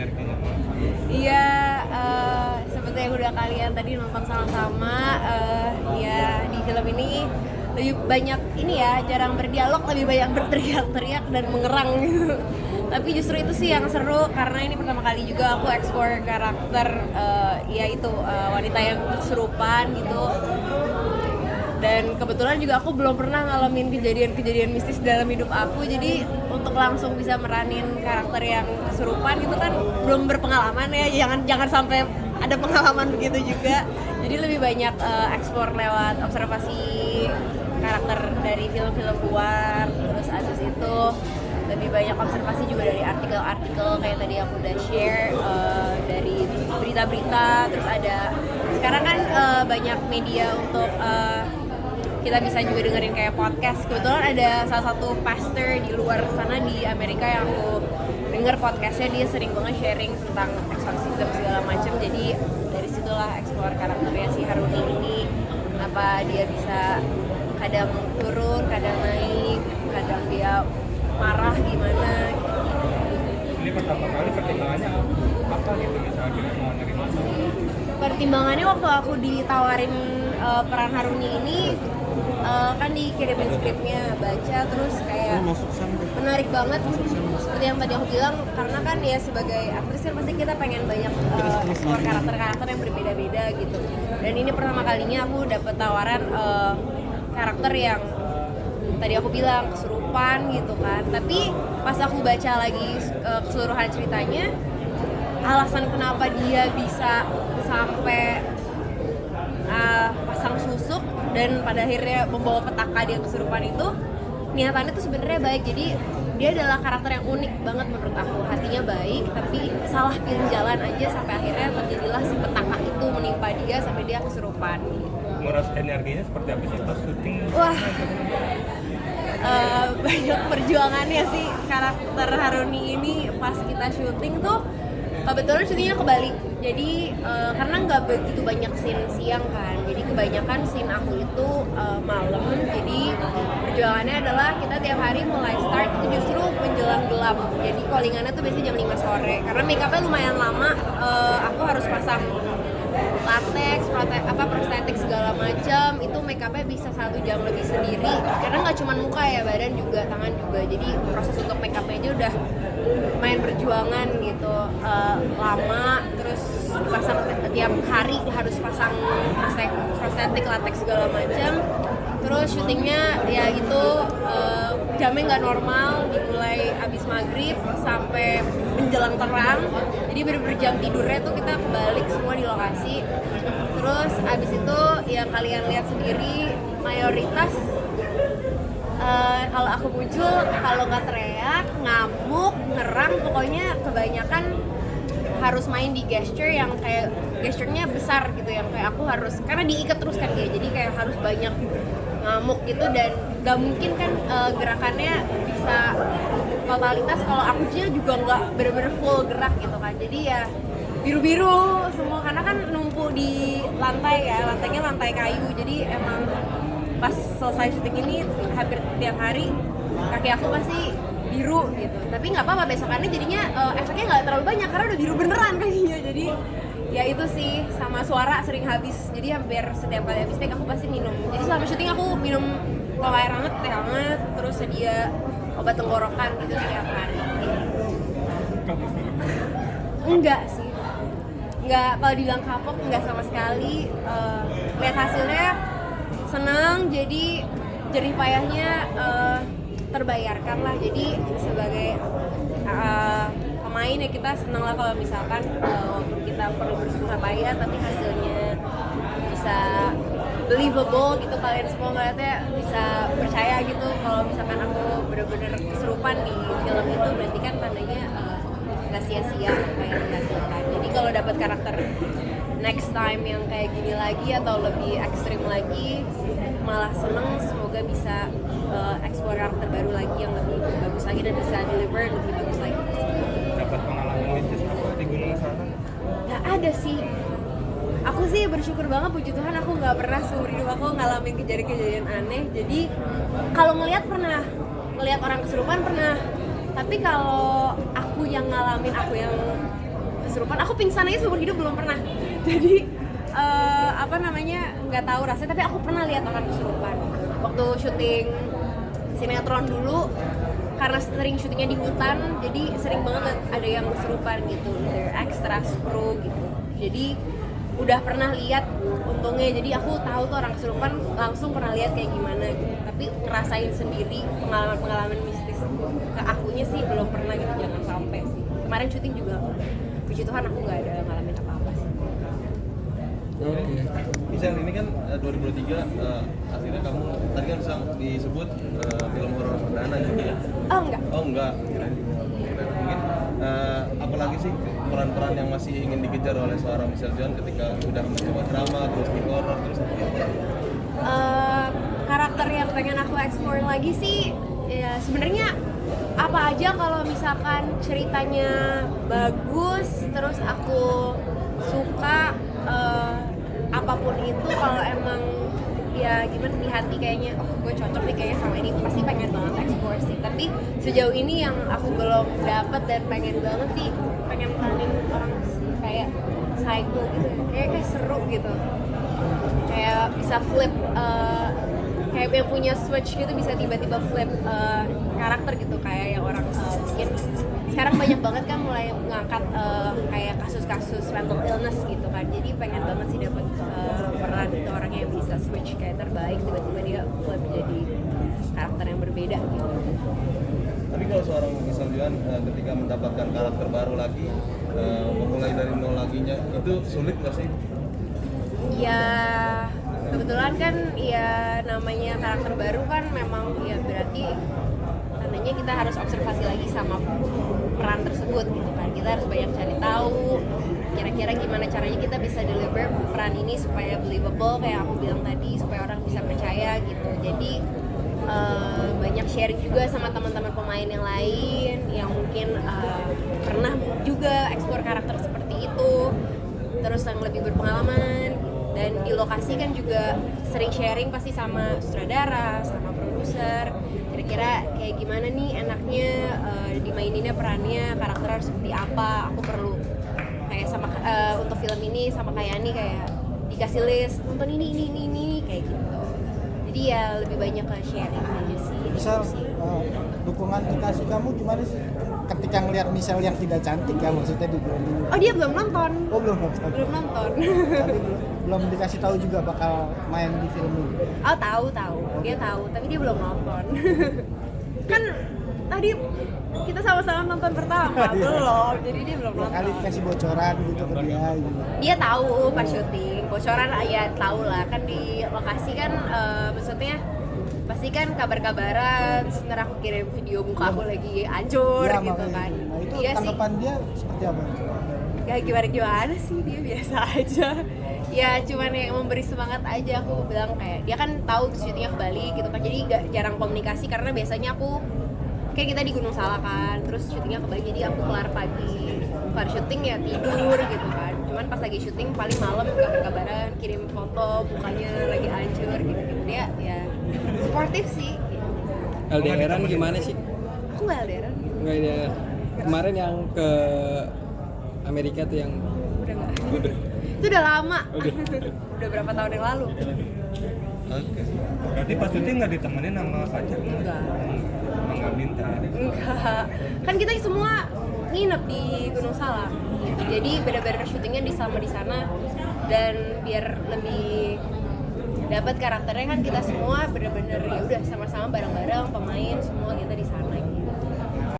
energinya? Iya, seperti yang udah kalian tadi nonton sama-sama, ya di film ini lebih banyak ini ya, jarang berdialog, lebih banyak berteriak-teriak dan mengerang gitu. Tapi justru itu sih yang seru karena ini pertama kali juga aku explore karakter yaitu wanita yang kesurupan gitu. Dan kebetulan juga aku belum pernah ngalamin kejadian-kejadian mistis dalam hidup aku, jadi untuk langsung bisa meranin karakter yang kesurupan itu kan belum berpengalaman ya, jangan sampai ada pengalaman begitu juga. Jadi lebih banyak explore lewat observasi karakter dari film-film luar, terus abis itu lebih banyak observasi juga dari artikel-artikel kayak tadi aku udah share, dari berita-berita, terus ada sekarang kan banyak media untuk kita bisa juga dengerin kayak podcast. Kebetulan ada salah satu pastor di luar sana di Amerika yang aku denger podcastnya, dia sering banget sharing tentang exorcism segala macam. Jadi dari situlah explore karakternya si Haruni ini, apa dia bisa kadang turun, kadang naik, kadang dia marah gimana. Ini pertama kali pertimbangannya apa gitu misalnya kita mau nerima? Pertimbangannya waktu aku ditawarin peran Haruni ini, kan dikirimin skripnya, baca terus kayak menarik banget seperti yang tadi aku bilang, karena kan ya sebagai aktris kan pasti kita pengen banyak explore karakter-karakter yang berbeda-beda gitu. Dan ini pertama kalinya aku dapet tawaran karakter yang tadi aku bilang kesurupan gitu kan. Tapi pas aku baca lagi keseluruhan ceritanya, alasan kenapa dia bisa sampai pasang susuk dan pada akhirnya membawa petaka dia kesurupan itu, niatannya tuh sebenarnya baik. Jadi dia adalah karakter yang unik banget menurut aku, hatinya baik tapi salah pilih jalan aja sampai akhirnya terjadilah si petaka itu menimpa dia sampai dia kesurupan. Nguras energinya seperti apa sih pas syuting? Wah, banyak perjuangannya sih karakter Haruni ini. Pas kita syuting tuh kebetulan syutingnya kebalik, jadi karena nggak begitu banyak scene siang kan, jadi kebanyakan scene aku itu malam. Jadi perjuangannya adalah kita tiap hari mulai start itu justru menjelang gelap, jadi callingannya tuh biasanya jam 5 sore karena make upnya lumayan lama. Aku harus pasang latex, prostetik segala macam, itu make upnya bisa 1 jam lebih sendiri karena nggak cuma muka ya, badan juga, tangan juga. Jadi proses untuk make upnya aja udah main perjuangan gitu, lama. Terus pasang tiap hari harus pasang prostetik, latex segala macam. Terus syutingnya ya itu jamnya nggak normal, dimulai abis maghrib sampai menjelang terang. Jadi bener-bener jam tidurnya tuh kita kebalik semua di lokasi. Terus abis itu ya kalian lihat sendiri, mayoritas kalau aku muncul, kalau nggak teriak, ngamuk, ngerang, pokoknya kebanyakan harus main di gesture yang kayak gesturnya besar gitu, yang kayak aku harus, karena diikat terus kan dia, jadi kayak harus banyak ngamuk gitu. Dan nggak mungkin kan gerakannya bisa totalitas kalau aku juga nggak bener-bener full gerak gitu kan. Jadi ya biru-biru semua karena kan numpuk di lantai ya, lantainya lantai kayu. Jadi emang pas selesai syuting ini hampir tiap hari kaki aku pasti biru gitu. Tapi nggak apa-apa, besokannya jadinya efeknya nggak terlalu banyak karena udah biru beneran kakinya. Jadi ya itu sih, sama suara sering habis. Jadi hampir setiap kali habis take aku pasti minum. Jadi selama syuting aku minum air hangat, teh hangat, terus sedia obat tenggorokan gitu setiap hari. Enggak sih, enggak, kalau dibilang kapok enggak sama sekali. Lihat hasilnya senang, jadi jerih payahnya terbayarkan lah. Jadi sebagai pemain ya kita senang lah kalau misalkan walaupun kita perlu bersusah payah tapi hasilnya bisa believable gitu, kalian semua ngeliatnya bisa percaya gitu kalau misalkan aku bener-bener kesurupan di film itu, berarti kan tandanya nggak sia-sia kayak yang dihasilkan. Jadi kalau dapat karakter next time yang kayak gini lagi atau lebih ekstrim lagi, malah seneng. Semoga bisa explore karakter baru lagi yang lebih bagus lagi dan bisa deliver lebih bagus lagi. Dapat pengalaman mistis apa di Gunung Salak? Nggak ada sih. Aku sih bersyukur banget, puji Tuhan aku nggak pernah seumur hidup aku ngalamin kejadian-kejadian aneh. Jadi kalau ngelihat orang kesurupan pernah. Tapi kalau aku yang ngalamin, aku yang kesurupan. Aku pingsan aja seumur hidup belum pernah. Jadi nggak tahu rasanya, tapi aku pernah lihat orang kesurupan waktu syuting sinetron dulu. Karena sering syutingnya di hutan, jadi sering banget ada yang kesurupan gitu, they're extra crew gitu. Jadi udah pernah lihat untungnya, jadi aku tahu tuh orang kesurupan, langsung pernah lihat kayak gimana gitu. Tapi ngerasain sendiri pengalaman mistis ke akunya sih belum pernah gitu, jangan sampai sih. Kemarin syuting juga, puji Tuhan aku nggak ada ngalamin apa-apa sih. Misal ini kan 2023 akhirnya kamu tadi kan disebut film horor perdana juga ya? Oh enggak. Oh enggak, kirain perdana. Mungkin apalagi sih peran-peran yang masih ingin dikejar oleh seorang Michelle Joan ketika sudah mencoba drama, terus di horor, terus apa? Karakter yang pengen aku explore lagi sih ya sebenarnya apa aja kalau misalkan ceritanya bagus, terus aku suka apapun itu, kalau emang ya gimana di hati kayaknya gue cocok nih kayaknya sama ini, pasti pengen banget explore sih. Tapi sejauh ini yang aku belum dapet dan pengen banget sih, pengen peranin orang kayak psycho gitu, kayak seru gitu, kayak bisa flip kayak yang punya switch gitu, bisa tiba-tiba flip karakter gitu, kayak yang orang mungkin sekarang banyak banget kan mulai ngangkat kayak kasus-kasus mental illness gitu kan. Jadi pengen banget sih dapat peran itu orangnya yang bisa switch kayak terbaik, tiba-tiba dia flip jadi karakter yang berbeda gitu. Tapi kalau seorang Michelle Joan ketika mendapatkan karakter baru lagi, memulai dari nol laginya, itu sulit nggak sih? Ya kebetulan kan ya namanya karakter baru kan memang ya berarti tandanya kita harus observasi lagi sama peran tersebut gitu kan. Kita harus banyak cari tahu kira-kira gimana caranya kita bisa deliver peran ini supaya believable kayak aku bilang tadi, supaya orang bisa percaya gitu. Jadi banyak sharing juga sama teman-teman pemain yang lain yang mungkin pernah juga explore karakter seperti itu, terus yang lebih berpengalaman. Dan di lokasi kan juga sering sharing pasti sama sutradara, sama produser, kira-kira kayak gimana nih enaknya dimaininnya perannya, karakter harus seperti apa. Aku perlu kayak sama untuk film ini sama kayak ini kayak dikasih list nonton ini kayak gitu. Jadi ya lebih banyak ke sharing aja sih. Misal dukungan dikasih kamu gimana sih ketika ngeliat Michelle yang tidak cantik ya, maksudnya di bulan ini? Oh dia belum nonton. Oh belum nonton. Belum nonton. Tapi belum dikasih tahu juga bakal main di film ini. Oh tahu. Dia tahu, tapi dia belum nonton. Kan tadi kita sama-sama nonton pertama, belum. Jadi dia belum nonton. Kali kasih bocoran gitu ke dia gitu. Dia tahu pas syuting. Bocoran ya tahu lah, kan di lokasi kan maksudnya pasti kan kabar-kabaran, sebentar aku kirim video muka aku lagi hancur Ya, gitu kan. Nah itu Dia tanggapan dia seperti apa? Gak gimana sih, dia biasa aja. Ya cuman yang memberi semangat aja. Aku bilang kayak dia kan tahu syutingnya ke Bali gitu kan, jadi jarang komunikasi karena biasanya aku kayak kita di Gunung Salak kan, terus syutingnya ke Bali, jadi aku kelar syuting ya tidur gitu kan. Cuman pas lagi syuting paling malam kabar-kabaran, kirim foto mukanya lagi hancur gitu. Dia ya supportive sih gitu. LDRan gimana sih? Aku nggak LDRan. Nggak ada. Kemarin yang ke Amerika tuh yang Udah nggak. udah. Itu udah lama. Udah berapa tahun yang lalu. Oke. Berarti pas syuting nggak ditemenin sama pacarnya? Enggak. Emang nggak minta? Enggak. Kan kita semua nginep di Gunung Salak. Jadi benar-benar syutingnya di sana dan biar lebih dapat karakternya kan kita semua benar-benar ya udah sama-sama bareng-bareng pemain semua kita di sana.